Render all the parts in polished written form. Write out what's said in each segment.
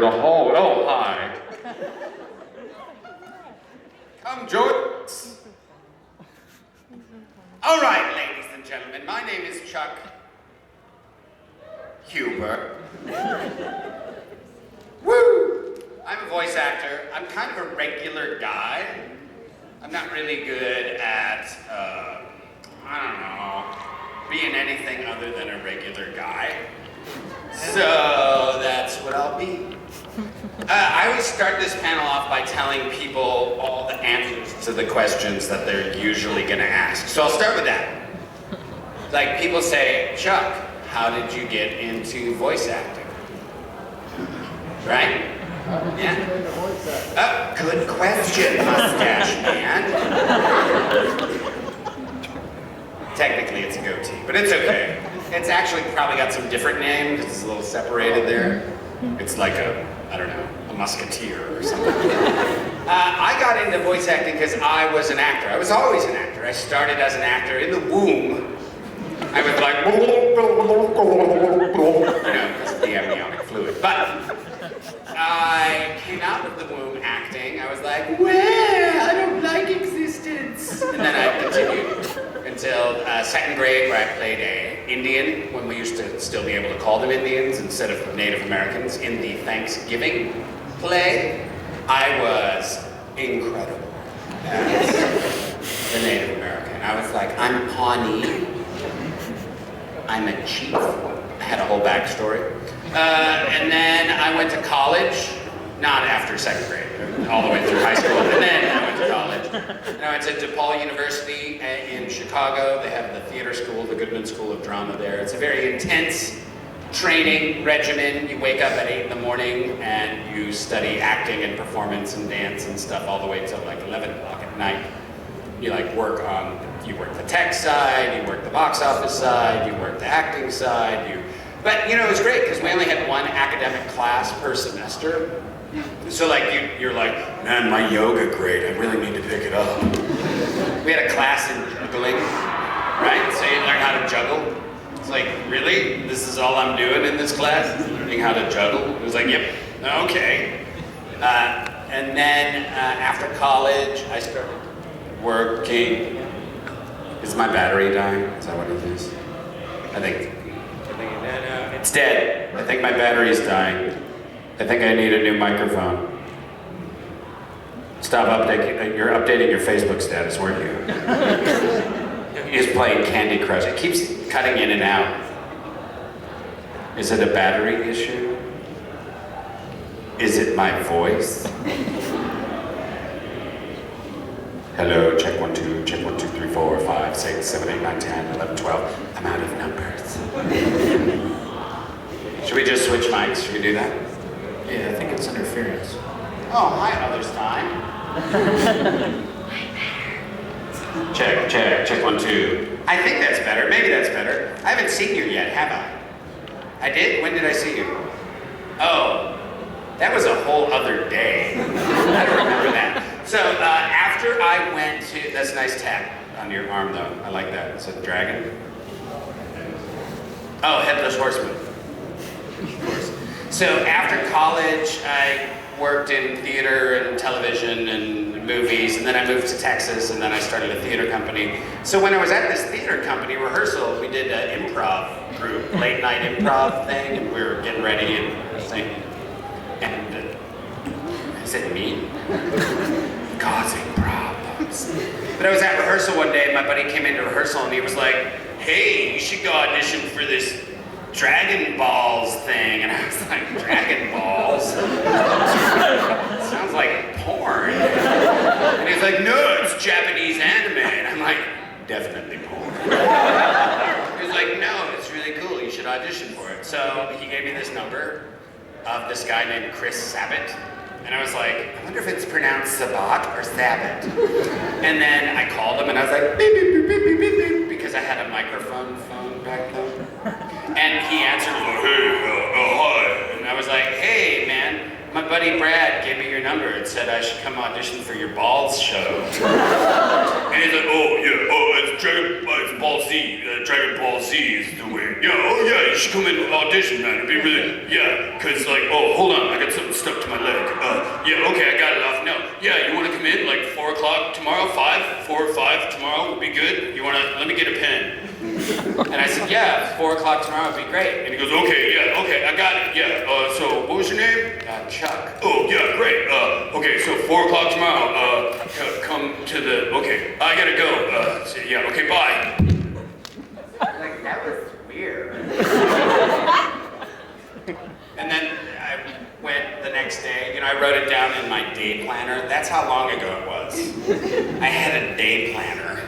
the hallway. Oh, hi. Come, George. All right, ladies and gentlemen, my name is Chuck Hüber. Woo! I'm a voice actor. I'm kind of a regular guy. I'm not really good at, I don't know, being anything other than a regular guy. So that's what I'll be. I always start this panel off by telling people all the answers to the questions that they're usually gonna ask. So I'll start with that. Like people say, Chuck, how did you get into voice acting? Right? Yeah. Good question, mustache man. Technically it's a goatee, but it's okay. It's actually probably got some different name because it's a little separated there. It's like a, I don't know, a musketeer or something. I got into voice acting because I was an actor. I was always an actor. I started as an actor in the womb. I was like, because of the amniotic fluid. But I came out of the womb acting. I was like, well, I don't like existence. And then I continued until second grade, where I played an Indian, when we used to still be able to call them Indians instead of Native Americans, in the Thanksgiving play. I was incredible as the Native American. I was like, I'm Pawnee. I'm a chief. I had a whole backstory. And then I went to college, not after second grade, all the way through high school, and then I went to college. And I went to DePaul University in Chicago. They have the theater school, the Goodman School of Drama there. It's a very intense training regimen. You wake up at 8 in the morning and you study acting and performance and dance and stuff all the way till like 11 o'clock at night. You work the tech side, you work the box office side, you work the acting side, But it was great because we only had one academic class per semester. So you're like, man, my yoga great, I really need to pick it up. We had a class in juggling, right? So you learn how to juggle. It's like, really? This is all I'm doing in this class? Learning how to juggle? It was like, yep, okay. And then after college, I started working. Is my battery dying? Is that what it is? I think it's dead. I think my battery's dying. I think I need a new microphone. Stop updating. You're updating your Facebook status, weren't you? He's playing Candy Crush. It keeps cutting in and out. Is it a battery issue? Is it my voice? Hello, check 1 2, check 1 2 3 4 5 6 7 8 9 10 11 12. I'm out of numbers. Should we just switch mics? Should we do that? Yeah, I think it's interference. Oh, hi, Others Time. Check 1 2. I think that's better. Maybe that's better. I haven't seen you yet, have I? I did? When did I see you? Oh, that was a whole other day. I don't remember that. So after I went to, that's a nice tap on your arm though. I like that. Is it a dragon? Oh, Headless Horseman. So after college, I worked in theater and television and movies, and then I moved to Texas, and then I started a theater company. So when I was at this theater company rehearsal, we did an improv group, late night improv thing, and we were getting ready and saying, and is it me? Causing problems. But I was at rehearsal one day, and my buddy came into rehearsal, and he was like, hey, you should go audition for this Dragonballz thing. And I was like, Dragonballz? Sounds like porn. And he was like, no, it's Japanese anime. And I'm like, definitely porn. He was like, no, it's really cool, you should audition for it. So he gave me this number of this guy named Chris Sabat. And I was like, I wonder if it's pronounced Sabat or Sabat. And then I called him and I was like, beep, beep, beep, beep, beep, beep, beep, because I had a microphone phone back then. And he answered, hey, hi. And I was like, hey, man, my buddy Brad gave me your number and said I should come audition for your Balls show. And he's like, oh, yeah, it's Dragonballz Z. Dragonballz Z is the way. Yeah, oh, yeah, you should come in and audition, man. It'd be really, yeah, because, like, oh, hold on, I got something to stuck to my leg. Yeah, okay, I got it off. No, yeah, you want to come in like 4 o'clock tomorrow? 4 or 5 tomorrow would be good. You want to, let me get a pen. And I said, yeah, 4 o'clock tomorrow would be great. And he goes, okay, yeah, okay, I got it, yeah. So what was your name? Chuck. Oh, yeah, great. Okay, so 4 o'clock tomorrow, come to the, okay, I gotta go. So, yeah, okay, bye. Like, that was weird. And then I went the next day, I wrote it down in my day planner. That's how long ago it was. I had a day planner.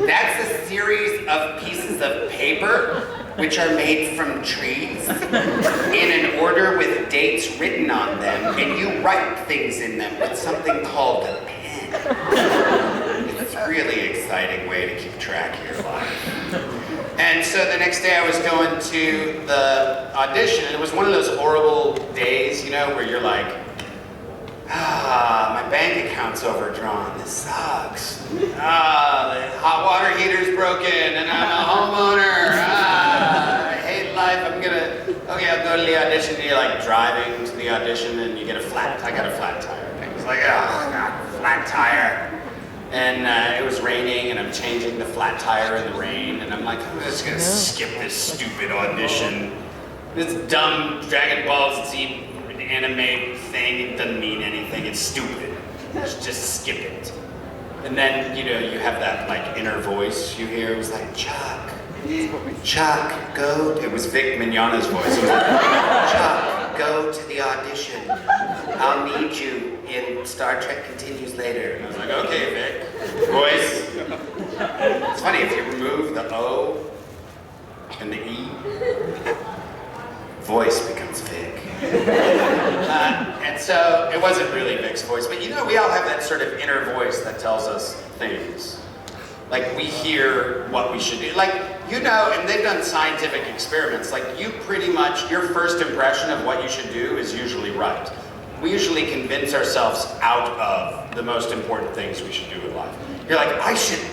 That's a series of pieces of paper which are made from trees in an order with dates written on them, and you write things in them with something called a pen. It's a really exciting way to keep track of your life. And so the next day I was going to the audition, and it was one of those horrible days, where you're like, my bank account's overdrawn, this sucks. The hot water heater's broken, and I'm a homeowner. I hate life, okay, I'll go to the audition. And you're like driving to the audition, and you get I got a flat tire. And it's like, oh God, flat tire. And it was raining, and I'm changing the flat tire in the rain, and I'm like, I'm just gonna skip this stupid audition. This dumb Dragonballz anime thing, it doesn't mean anything, it's stupid. Just skip it. And then, you have that like inner voice you hear, it was like, Chuck, go. It was Vic Mignogna's voice. It was like, Chuck, go to the audition. I'll need you in Star Trek Continues later. And I was like, okay, Vic. Voice. It's funny, if you remove the O and the E, voice becomes Vic. And so it wasn't really Vic's voice, but we all have that sort of inner voice that tells us things. Like, we hear what we should do. Like, and they've done scientific experiments, like, your first impression of what you should do is usually right. We usually convince ourselves out of the most important things we should do in life. You're like, I should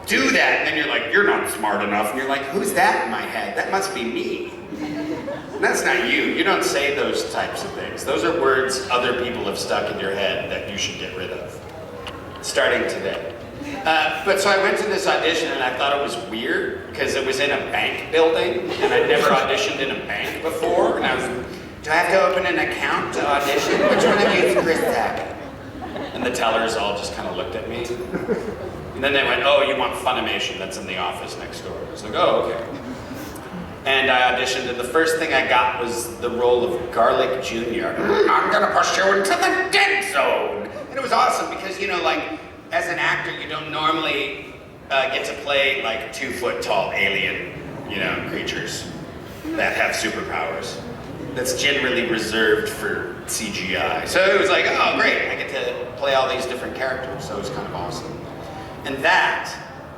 do that, and then you're like, you're not smart enough, and you're like, who's that in my head? That must be me. And that's not you. You don't say those types of things. Those are words other people have stuck in your head that you should get rid of. Starting today. But so I went to this audition, and I thought it was weird because it was in a bank building, and I'd never auditioned in a bank before. And I was, do I have to open an account to audition? Which one of you is Chris Sackett? And the tellers all just kind of looked at me. And then they went, oh, you want Funimation, that's in the office next door. I was like, oh, okay. And I auditioned, and the first thing I got was the role of Garlic Jr. I'm gonna push you into the dead zone! And it was awesome because, as an actor, you don't normally get to play like 2-foot tall alien, creatures that have superpowers. That's generally reserved for CGI. So it was like, oh great, I get to play all these different characters, so it was kind of awesome. And that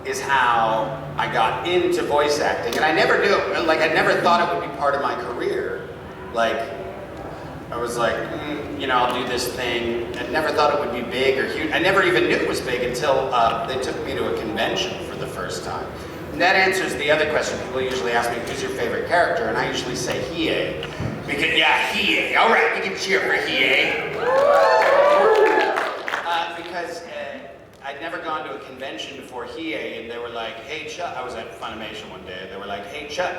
is how I got into voice acting. And I never knew, I never thought it would be part of my career. I was like, I'll do this thing. I never thought it would be big or huge. I never even knew it was big until they took me to a convention for the first time. And that answers the other question. People usually ask me, who's your favorite character? And I usually say Hiei. Because, yeah, Hiei. All right, you can cheer for Hiei. Because I'd never gone to a convention before Hiei, and they were like, hey, Chuck. I was at Funimation one day. They were like, hey, Chuck,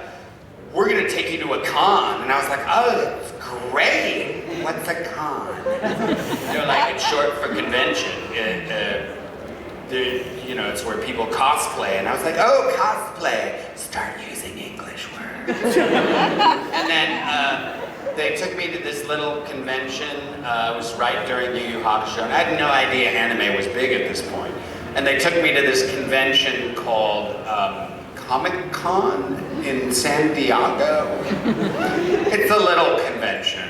we're going to take you to a con. And I was like, oh, that's great. What's a con? They're like, it's short for convention. It's where people cosplay. And I was like, oh, cosplay. Start using English words. And then they took me to this little convention. It was right during Yu Yu Hakusho. And I had no idea anime was big at this point. And they took me to this convention called Comic-Con in San Diego. It's a little convention.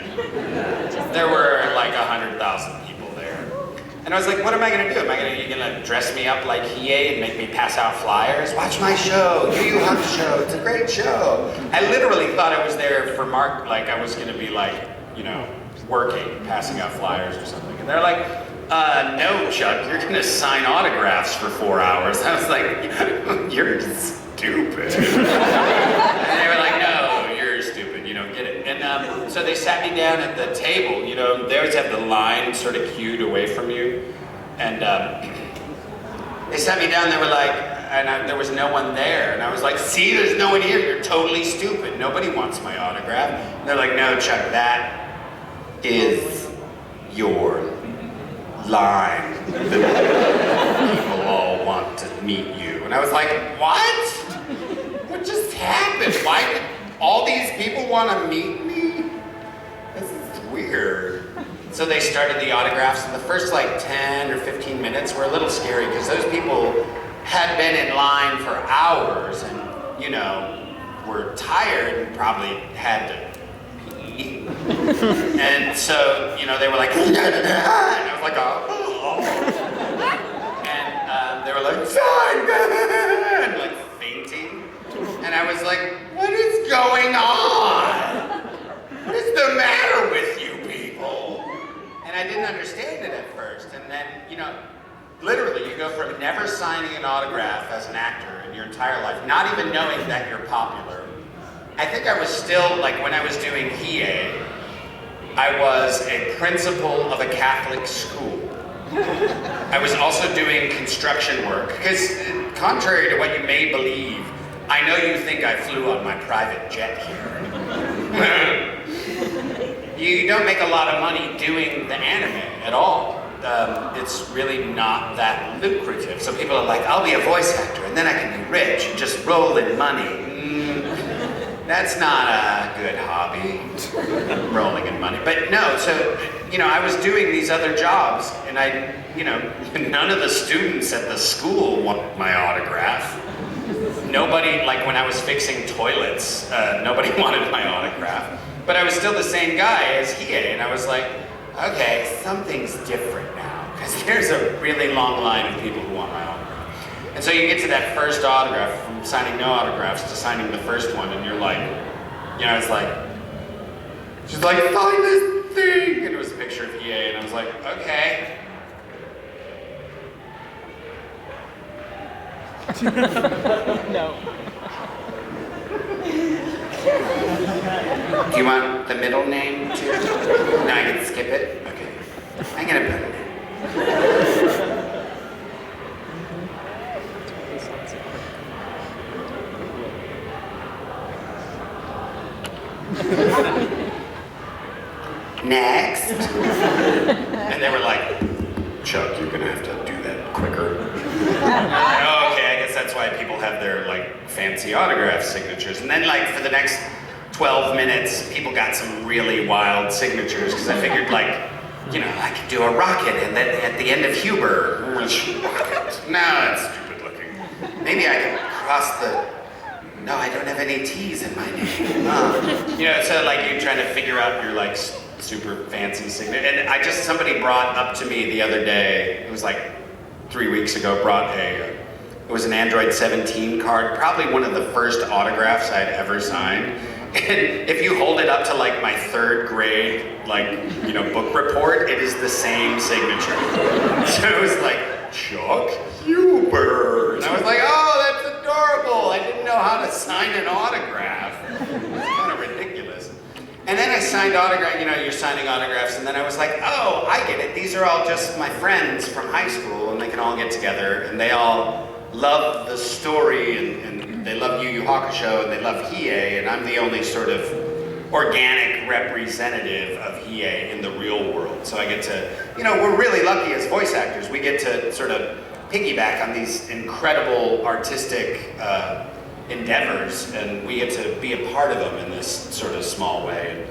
There were like 100,000 people there. And I was like, what am I gonna do? You gonna dress me up like Hiei and make me pass out flyers? Watch my show, Yu Yu Hakusho, it's a great show. I literally thought I was there for I was gonna be working, passing out flyers or something. And they're like, no, Chuck, you're gonna sign autographs for 4 hours. I was like, you're stupid. And they were like, no, you're stupid, you don't get it. And so they sat me down at the table, know, they always have the line sort of cued away from you. And they sat me down, they were like, there was no one there. And I was like, see, there's no one here, you're totally stupid. Nobody wants my autograph. And they're like, no, Chuck, that is your line. People all want to meet you. And I was like, what? What just happened? Why did all these people want to meet me? This is weird. So they started the autographs, and the first like 10 or 15 minutes were a little scary because those people had been in line for hours and, you know, were tired and probably had to pee. And so, you know, they were like, and I was like, oh. And they were like, sign, and like fainting. And I was like, what is going on? What is the matter with you people? And I didn't understand it at first. And then, you know, literally you go from never signing an autograph as an actor in your entire life, not even knowing that you're popular. I think I was still, like when I was doing Hiei, I was a principal of a Catholic school. I was also doing construction work, because contrary to what you may believe, I know you think I flew on my private jet here. You don't make a lot of money doing the anime at all. It's really not that lucrative. So people are like, I'll be a voice actor and then I can be rich and just roll in money. That's not a good hobby, rolling in money. But no, so, you know, I was doing these other jobs and none of the students at the school want my autograph. Nobody, like when I was fixing toilets, nobody wanted my autograph. But I was still the same guy as Hiei, and I was like, okay, something's different now, because there's a really long line of people who want my autograph. And so you get to that first autograph, from signing no autographs to signing the first one, and you're like, you know, it's like, she's like, sign this thing! And it was a picture of Hiei, and I was like, okay. No. Do you want the middle name too? No, I can skip it? Okay. I'm gonna put it in. Next. And they were like, Chuck, you're gonna have to do that quicker. Oh, okay, I guess that's why people have their like fancy autograph signatures. And then like for the next 12 minutes, people got some really wild signatures because I figured like, you know, I could do a rocket and then at the end of Hüber, rocket. No, that's stupid looking. Maybe I could cross the, no, I don't have any T's in my name. You know, so like you're trying to figure out your like super fancy signature. And somebody brought up to me the other day, it was like 3 weeks ago, it was an Android 17 card, probably one of the first autographs I'd ever signed. And if you hold it up to like my 3rd grade, like, you know, book report, it is the same signature. So it was like, Chuck Hüber. And I was like, oh, that's adorable. I didn't know how to sign an autograph. It's kind of ridiculous. And then I signed autograph, you know, you're signing autographs, and then I was like, oh, I get it. These are all just my friends from high school, and they can all get together, and they all love the story, and they love Yu Yu Hakusho, and they love Hiei, and I'm the only sort of organic representative of Hiei in the real world. So I get to, you know, we're really lucky as voice actors. We get to sort of piggyback on these incredible artistic endeavors, and we get to be a part of them in this sort of small way.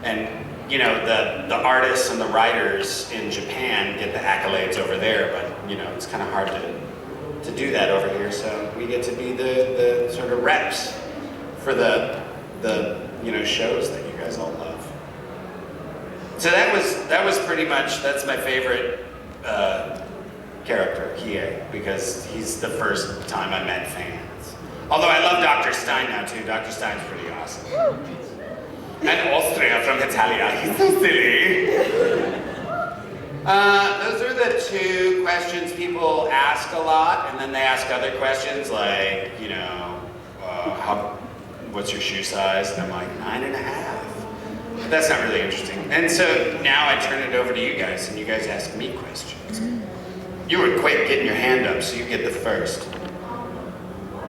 And you know, the artists and the writers in Japan get the accolades over there, but you know, it's kind of hard to do that over here. So we get to be the sort of reps for the you know, shows that you guys all love. So that was pretty much, that's my favorite character, Hiei, because he's the first time I met fans. Although I love Dr. Stein now too. Dr. Stein's pretty awesome. And Austria from Italia. He's so silly. Those are the 2 questions people ask a lot, and then they ask other questions like, you know, what's your shoe size? And I'm like, 9.5. That's not really interesting. And so now I turn it over to you guys, and you guys ask me questions. You were quick getting your hand up, so you get the first.